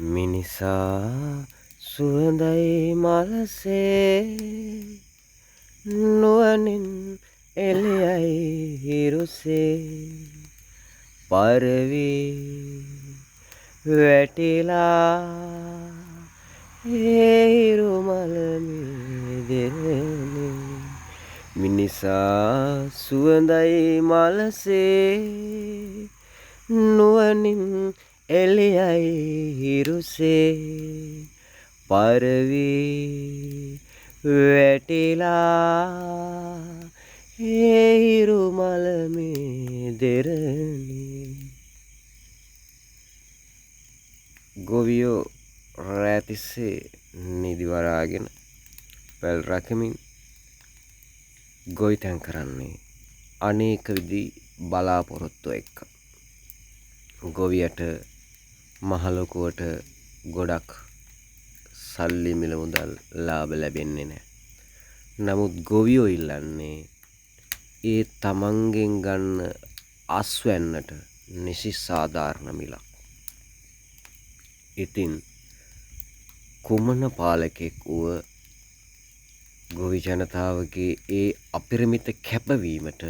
මිනිසා සුවඳයි මලසේ නුවණින් එළියයි හිරුසේ පරවි වැටිලා ඒ හිරු මලමේ දෙරනේ මිනිසා සුවඳයි මලසේ නුවණින් එළියයි හිරුසේ පරවි වැටිලා ඒ හිරු මලමේ දෙරනේ ගොවියෝ රෑ තිස්සේ නිදි වරාගෙන පැල් රකිමින් ගොවිතැන් කරන්නේ අනේක විධි බලාපොරොත්තු එක්ක. ගොවියට මහලොකුවට ගොඩක් සල්ලි මිල මුදල් ලාභ ලැබෙන්නේ නැහැ. නමුත් ගොවියෝ ඉල්ලන්නේ ඒ තමන්ගෙන් ගන්න අස්වැන්නට නිසි සාධාරණ මිලක්. ඉතින් කුමන පාලකෙක් වුව ගොවි ජනතාවගේ ඒ අපිරිමිත කැපවීමට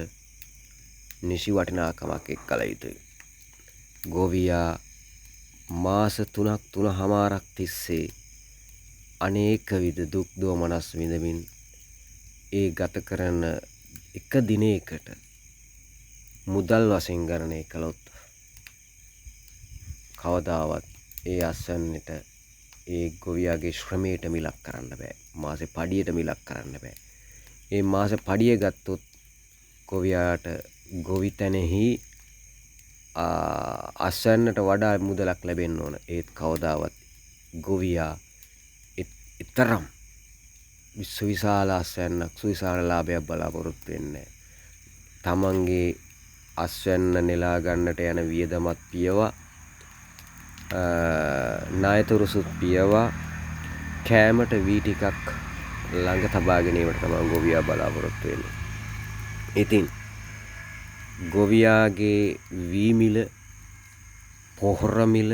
නිසි වටිනාකමක් එක් කළ යුතුයි. ගොවියා මාස 3.5 තිස්සේ අනේක විද දුක් දෝමනස් විඳමින් ඒ ගත කරන එක දිනයකට මුදල් වශයෙන් ගණනය කළොත් කවදාවත් ඒ අස්වැන්නට ඒ ගොවියාගේ ශ්‍රමයට මිලක් කරන්න බෑ. මාසේ පඩියට මිලක් කරන්න බෑ. ඒ මාසේ පඩිය ගත්තොත් ගොවියාට ගොවිතැනෙහි අස්වැන්නට වඩා මුදලක් ලැබෙන්න ඕන. ඒත් කවදාවත් ගොවියා තරම් විශාල අස්වැන්නක් සුවිශාල ලාභයක් බලාපොරොත්තු වෙන්නේ නැහැ. තමන්ගේ අස්වැන්න නෙලා ගන්නට යන වියදමත් පියවා ණයතුරුසුත් පියවා කෑමට වී ටිකක් ළඟ තබා ගැනීමට තමයි ගොවියා බලාපොරොත්තු වෙන්නේ. ඉතින් ගොවියාගේ වී මිල පොහොර මිල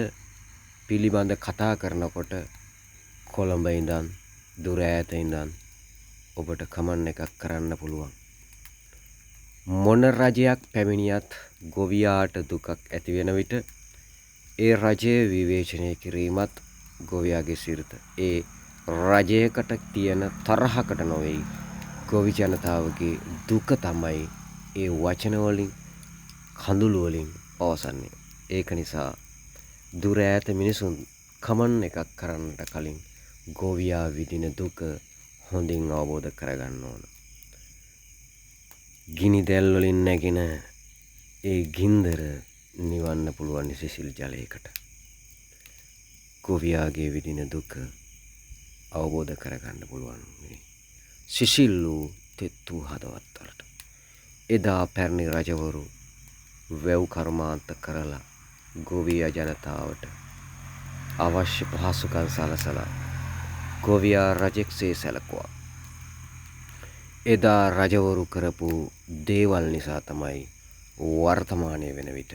පිළිබඳ කතා කරනකොට කොළඹ ඉඳන් දුර ඈත ඉඳන් ඔබට කමෙන්ට් එකක් කරන්න පුළුවන්. මොන රජයක් පැමිණියත් ගොවියාට දුකක් ඇති වෙන විට ඒ රජය විවේචනය කිරීමත් ගොවියාගේ සිරිත. ඒ රජයකට තියෙන තරහකට නොවේයි ගොවි ජනතාවගේ දුක තමයි ඒ වචන වලින් කඳුළු වලින් පවසන්නේ. ඒක නිසා දුර ඈත මිනිසුන් කමෙන්ට් එකක් කරන්නට කලින් ගොවියා විඳින දුක හොඳින් අවබෝධ කරගන්න ඕන. ගිනි දැල් වලින් නැගෙන ඒ ගින්දර නිවන්න පුළුවන් සිසිල් ජලයකට. ගොවියාගේ විඳින දුක අවබෝධ කරගන්න පුළුවන් සිසිල් වූ තෙත් වූ හදවත් වලට. එදා පැරණි රජවරු වැව් කර්මාන්ත කරලා ගොවියා ජනතාවට අවශ්‍ය පහසුකම් සලසලා ගොවියා රජෙක්සේ සැලකුවා. එදා රජවරු කරපු දේවල් නිසා තමයි වර්තමානයේ වෙන විට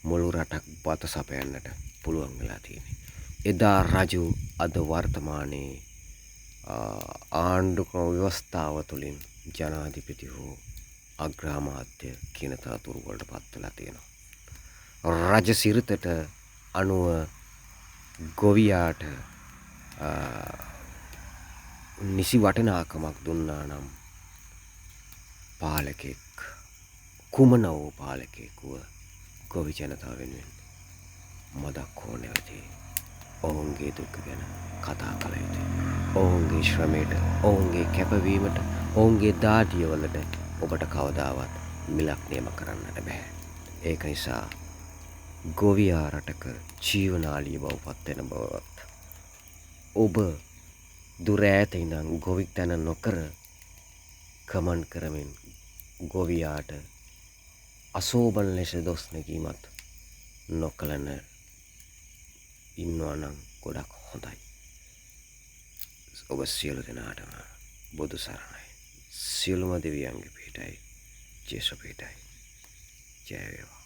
මුළු රටක් බත සපයන්නට පුළුවන් වෙලා තියෙන්නේ. එදා රජු අද වර්තමානයේ ආණ්ඩුක්‍රම ව්‍යවස්ථාව තුළින් ජනාධිපති හෝ අග්‍රාමාත්‍ය කියන තනතුරු වලට පත් වෙලා තියෙනවා. රජ සිරිතට අනුව ගොවියාට නිසි වටිනාකමක් දුන්නා නම් පාලකෙක් කුමන වූ පාලකෙක් වුව ගොවි ජනතාව වෙනුවෙන් මදක් හෝ නැවති ඔවුන්ගේ දුක ගැන කතා කළ යුතුයි. ඔවුන්ගේ ශ්‍රමයට, ඔවුන්ගේ කැපවීමට, ඔවුන්ගේ දාඩිය වලට ඔබට කවදාවත් මිලක් නියම කරන්නට බෑ. ඒක නිසා ගොවියා රටක ජීවනාලී බව පත් වෙන බවත් ඔබ දුර ඈත ඉඳන් ගොවිතැන නොකර කමෙන්ට් කරමින් ගොවියාට අසෝබන ලෙස දොස් නැගීමත් නොකලන ඉන්නවා නම් ගොඩක් හොඳයි. ඔබ සියලු දෙනාටම බුදු සරණයි. සියලුම දෙවියන්ගේ පිහිටයි ජේසු පිහිටයි. ජය වේවා.